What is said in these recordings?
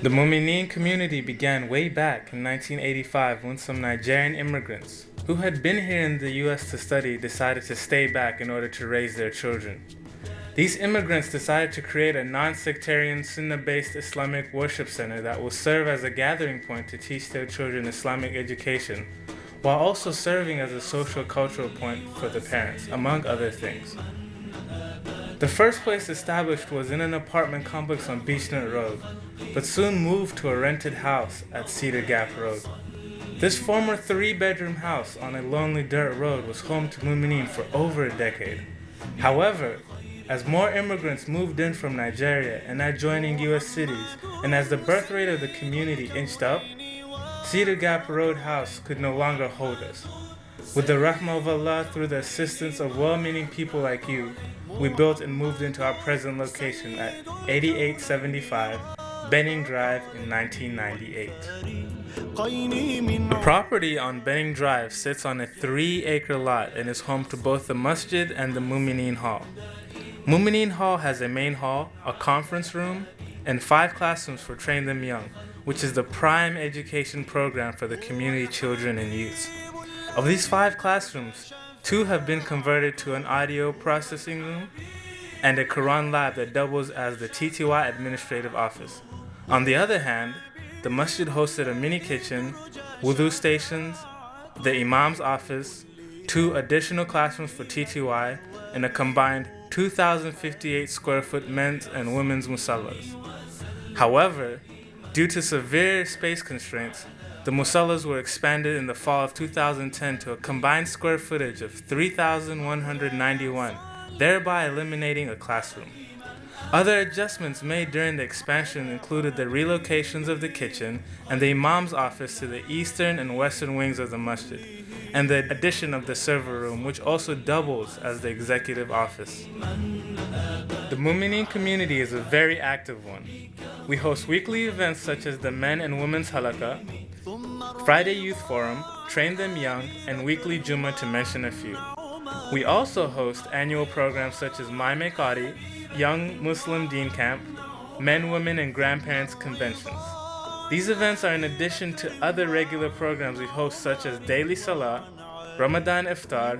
The Mumineen community began way back in 1985 when some Nigerian immigrants, who had been here in the US to study, decided to stay back in order to raise their children. These immigrants decided to create a non-sectarian Sunnah-based Islamic worship center that will serve as a gathering point to teach their children Islamic education, while also serving as a social cultural point for the parents, among other things. The first place established was in an apartment complex on Beechnut Road, but soon moved to a rented house at Cedar Gap Road. This former 3-bedroom house on a lonely dirt road was home to Mumineen for over a decade. However, as more immigrants moved in from Nigeria and adjoining US cities, and as the birth rate of the community inched up, Cedar Gap Road House could no longer hold us. With the rahmah of Allah, through the assistance of well-meaning people like you, we built and moved into our present location at 8875 Benning Drive in 1998. The property on Benning Drive sits on a 3-acre lot and is home to both the masjid and the Mumineen Hall. Mumineen Hall has a main hall, a conference room, and 5 classrooms for Train Them Young, which is the prime education program for the community children and youth. Of these 5 classrooms, 2 have been converted to an audio processing room and a Quran lab that doubles as the TTY administrative office. On the other hand, the masjid hosted a mini kitchen, wudu stations, the imam's office, 2 additional classrooms for TTY, and a combined 2,058 square foot men's and women's musallas. However, due to severe space constraints, the musallas were expanded in the fall of 2010 to a combined square footage of 3,191, thereby eliminating a classroom. Other adjustments made during the expansion included the relocations of the kitchen and the imam's office to the eastern and western wings of the masjid, and the addition of the server room, which also doubles as the executive office. The Mumineen community is a very active one. We host weekly events such as the Men and Women's Halaqah, Friday Youth Forum, Train Them Young, and weekly Jummah, to mention a few. We also host annual programs such as My Qari, Young Muslim Deen Camp, Men, Women, and Grandparents Conventions. These events are in addition to other regular programs we host such as Daily Salah, Ramadan Iftar,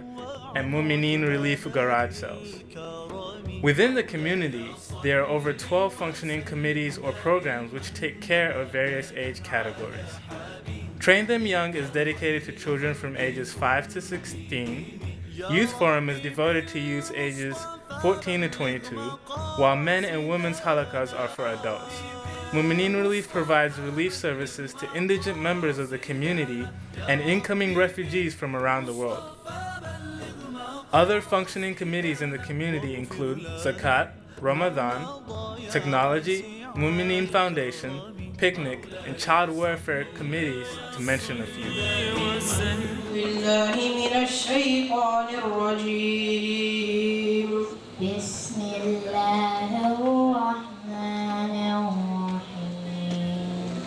and Mumineen Relief Garage Sales. Within the community, there are over 12 functioning committees or programs which take care of various age categories. Train Them Young is dedicated to children from ages 5 to 16. Youth Forum is devoted to youth ages 14 to 22, while Men and Women's Halaqas are for adults. Mumineen Relief provides relief services to indigent members of the community and incoming refugees from around the world. Other functioning committees in the community include Zakat, Ramadan, Technology, Mumineen Foundation, Picnic, and Child Welfare Committees, to mention a few.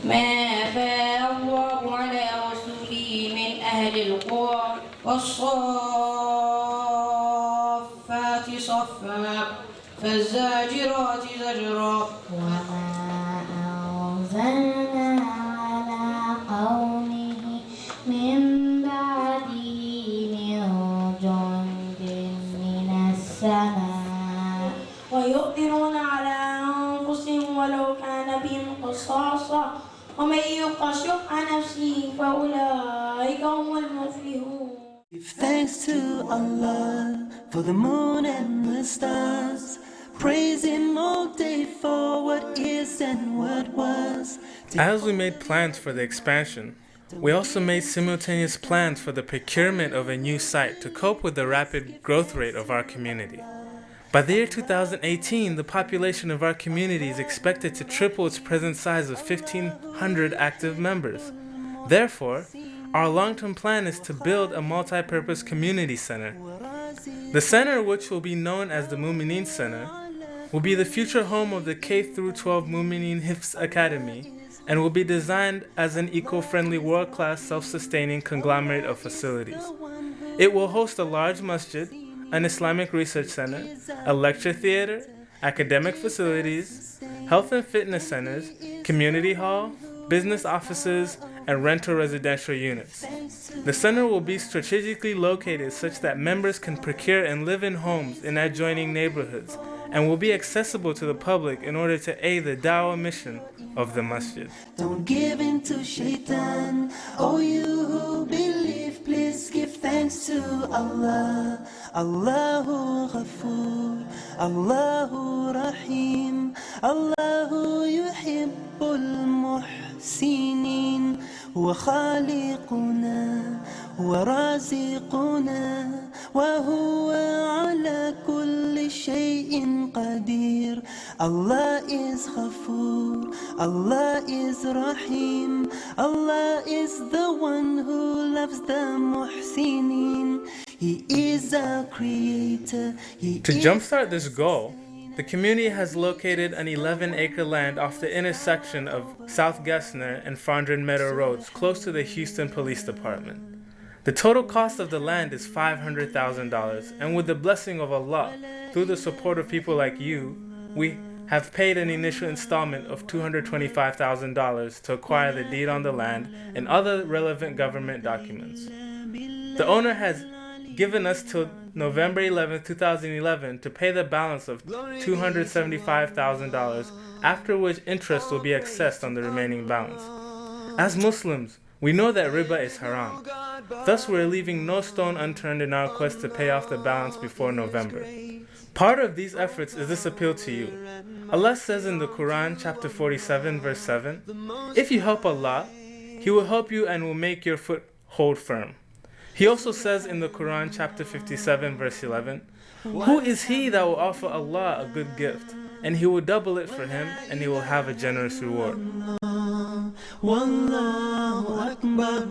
ما أفاء الله على رسوله من أهل القرى والصافات صفا فالزاجرات زجرا وما أنزلنا على قومه من بعده من جند من السماء ويؤثرون على أنفسهم ولو كان بهم خصاصة ومن يوق شح نفسه فأولئك هم المفلحون. Give thanks to Allah for the moon and the stars. Praise Him all day for what is and what was. As we made plans for the expansion, we also made simultaneous plans for the procurement of a new site to cope with the rapid growth rate of our community. By the year 2018, the population of our community is expected to triple its present size of 1,500 active members. Therefore, our long-term plan is to build a multi-purpose community center. The center, which will be known as the Mumineen Center, will be the future home of the K-12 Mumineen Hifz Academy and will be designed as an eco-friendly, world-class, self-sustaining conglomerate of facilities. It will host a large masjid, an Islamic research center, a lecture theater, academic facilities, health and fitness centers, community hall, business offices, and rental residential units. The center will be strategically located such that members can procure and live in homes in adjoining neighborhoods, and will be accessible to the public in order to aid the dawah mission of the masjid. Don't give in to shaitan. Oh, you who believe, please give thanks to Allah. Allahu Ghafoor, Allahu Rahim, Allahu yuhibbul muhsinin. هو خالقنا ورازقنا وهو على كل شيء قدير. Allah is Ghafoor, Allah is Rahim, Allah is the one who loves the Muhsinin. He is our creator. To jumpstart this goal, the community has located an 11-acre land off the intersection of South Gessner and Fondren Meadow Roads, close to the Houston Police Department. The total cost of the land is $500,000, and with the blessing of Allah, through the support of people like you, we have paid an initial installment of $225,000 to acquire the deed on the land and other relevant government documents. The owner has given us till November 11, 2011 to pay the balance of $275,000, after which interest will be accessed on the remaining balance. As Muslims, we know that riba is haram. Thus, we are leaving no stone unturned in our quest to pay off the balance before November. Part of these efforts is this appeal to you. Allah says in the Quran, chapter 47, verse 7, "If you help Allah, He will help you and will make your foot hold firm." He also says in the Quran, chapter 57, verse 11, "Who is he that will offer Allah a good gift, and He will double it for him, and he will have a generous reward." Wallahu Akbar.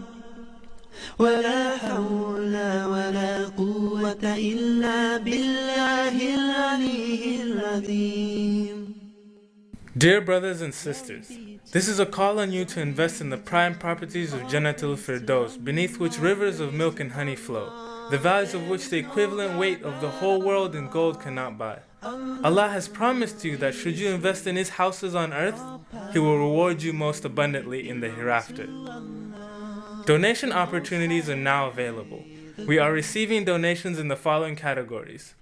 ولا حول ولا قوة إلا بالله العلي العظيم. Dear brothers and sisters, this is a call on you to invest in the prime properties of Jannatul Firdaus, beneath which rivers of milk and honey flow, the values of which the equivalent weight of the whole world in gold cannot buy. Allah has promised you that should you invest in His houses on earth, He will reward you most abundantly in the hereafter. Donation opportunities are now available. We are receiving donations in the following categories: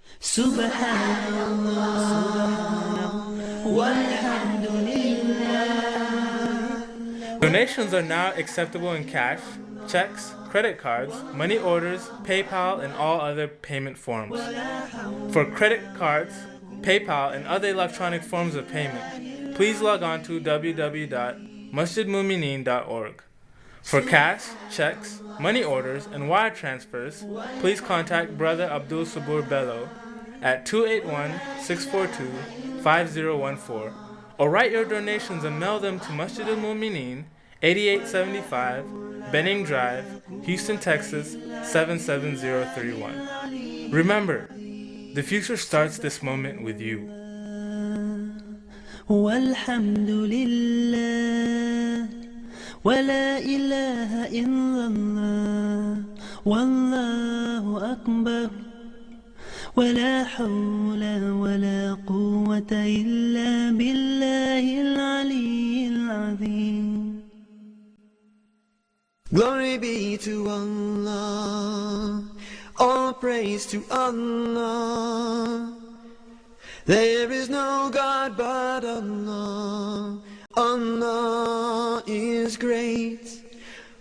donations are now acceptable in cash, checks, credit cards, money orders, PayPal, and all other payment forms. For credit cards, PayPal, and other electronic forms of payment, please log on to www.masjidmumineen.org. For cash, checks, money orders, and wire transfers, please contact Brother Abdul Sabur Bello at 281-642-5014, or write your donations and mail them to Masjid al-Mumineen, 8875 Benning Drive, Houston, Texas 77031. Remember, the future starts this moment with you. Walhamdulillah. ولا إله إلا الله والله أكبر ولا حول ولا قوة إلا بالله العلي العظيم. Glory be to Allah, all praise to Allah. There is no God but Allah. Allah is great.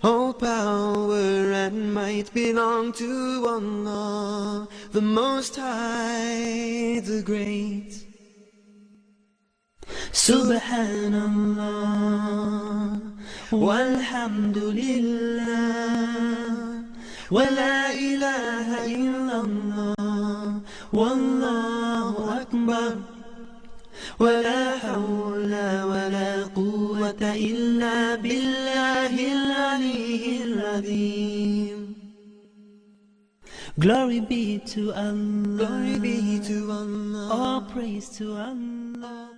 All power and might belong to Allah, the Most High, the Great. Subhanallah, walhamdulillah, wa la ilaha illallah, wallahu akbar. ولا حول ولا قوة إلا بالله العلي العظيم. Glory be to Allah. Glory be to Allah. All praise to Allah.